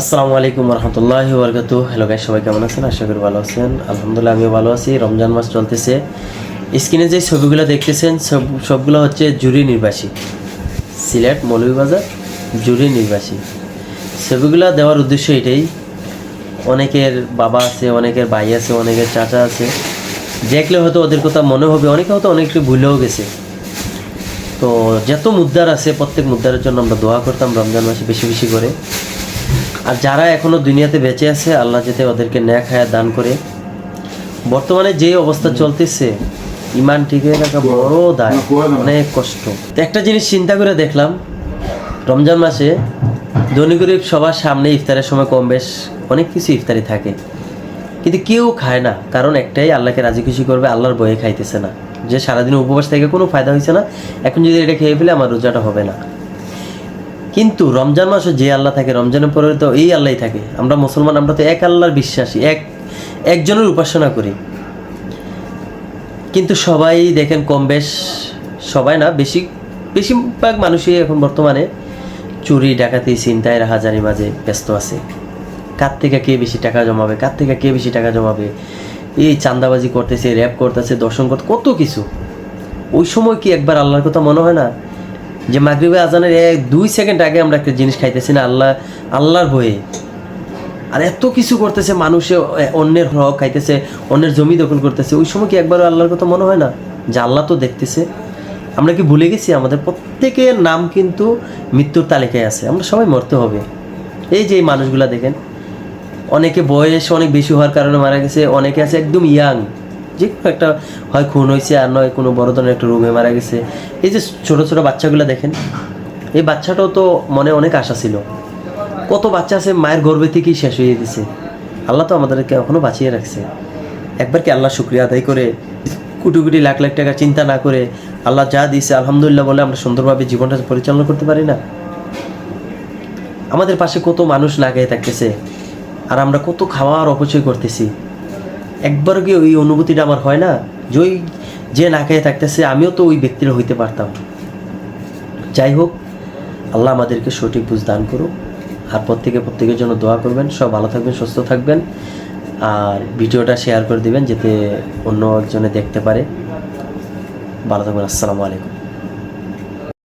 আসসালামু আলাইকুম রহমতুল্লাহি ওবরকাতুহু। হ্যালো গাইস, সবাই কেমন আছেন? আশা করি ভালো আছেন। আলহামদুলিল্লাহ আমিও ভালো আছি। রমজান মাস চলতেছে। স্ক্রিনে যে ছবিগুলো দেখতেছেন সবগুলো হচ্ছে জুরি নির্বাসী, সিলেট মৌলভীবাজার জুরি নির্বাসী। ছবিগুলো দেওয়ার উদ্দেশ্য এটাই, অনেকের বাবা আছে, অনেকের ভাই আছে, অনেকের চাচা আছে, দেখলে হয়তো ওদের কথা মনে হবে, অনেকে হয়তো অনেকটা ভুলেও গেছে। তো যত মুদ্রার আছে প্রত্যেক মুদ্রার জন্য আমরা দোয়া করতাম রমজান মাসে বেশি বেশি করে। আর যারা এখনও দুনিয়াতে বেঁচে আছে, আল্লাহ যাতে ওদেরকে ন্যাক হায়াত দান করে। বর্তমানে যে অবস্থা চলতেছে, ইমান টিকে রাখা বড় দায়, অনেক কষ্ট। তো একটা জিনিস চিন্তা করে দেখলাম, রমজান মাসে ধনী গরিব সবার সামনে ইফতারের সময় কম বেশ অনেক কিছু ইফতারি থাকে, কিন্তু কেউ খায় না। কারণ একটাই, আল্লাহকে রাজি খুশি করবে, আল্লাহর বয়ে খাইতেছে না। যে সারাদিন উপবাস থেকে কোনো ফায়দা হয়েছে না, এখন যদি এটা খেয়ে ফেলে আমার রোজাটা হবে না। কিন্তু রমজান মাসে যে আল্লাহ থাকে, রমজানের পরে তো এই আল্লাহই থাকে। আমরা মুসলমান, আমরা তো এক আল্লাহর বিশ্বাসী, একজনের উপাসনা করি। কিন্তু সবাই দেখেন কম বেশ, সবাই না, বেশিরভাগ মানুষই এখন বর্তমানে চুরি ডাকাতি ছিনতাই রাহাজানির মাঝে ব্যস্ত আছে। কার থেকে কে বেশি টাকা জমাবে, কার থেকে কে বেশি টাকা জমাবে, এই চাঁদাবাজি করতেছে, র্যাপ করতেছে, দর্শন করতে, কত কিছু। ওই সময় কি একবার আল্লাহর কথা মনে হয় না? যে মাগরিবে আজানের 1-2 সেকেন্ড আগে আমরা একটা জিনিস খাইতেছি না, আল্লাহর ভয়ে। আর এত কিছু করতেছে মানুষে, অন্যের হক খাইতেছে, অন্যের জমি দখল করতেছে। ওই সময় কি একবারও আল্লাহর কথা মনে হয় না যে আল্লাহ তো দেখতেছে? আমরা কি ভুলে গেছি? আমাদের প্রত্যেকের নাম কিন্তু মৃত্যুর তালিকায় আছে, আমরা সবাই মরতে হবে। এই যে এই মানুষগুলা দেখেন, অনেকে বয়স অনেক বেশি হওয়ার কারণে মারা গেছে, অনেকে আছে একদম ইয়াং, যে কোনো একটা হয় খুন হয়েছে, আর নয় কোনো বড় ধরনের একটা রোগে মারা গেছে। এই যে ছোটো ছোটো বাচ্চাগুলো দেখেন, এই বাচ্চাটাও তো মনে অনেক আশা ছিল। কত বাচ্চা আছে মায়ের গর্ভে থেকেই শেষ হয়ে দিছে। আল্লাহ তো আমাদেরকে এখনও বাঁচিয়ে রাখছে। একবার কি আল্লাহ শুকরিয়া আদায় করে, কোটি কোটি লাখ লাখ টাকা চিন্তা না করে, আল্লাহ যা দিয়েছে আলহামদুলিল্লাহ বলে আমরা সুন্দরভাবে জীবনটা পরিচালনা করতে পারি না? আমাদের পাশে কত মানুষ না খেয়ে থাকতেছে, আর আমরা কত খাওয়ার অপচয় করতেছি। একবারও কি ওই অনুভূতিটা আমার হয় না যে ওই যে না খেয়ে থাকতেছে, আমিও তো ওই ব্যক্তির হইতে পারতাম। যাই হোক, আল্লাহ আমাদেরকে সঠিক বুঝ দান করুক। আর প্রত্যেকের জন্য দোয়া করবেন। সব ভালো থাকবেন, সুস্থ থাকবেন। আর ভিডিওটা শেয়ার করে দিবেন যাতে অন্য একজনে দেখতে পারে। ভালো থাকবেন। আসসালামু আলাইকুম।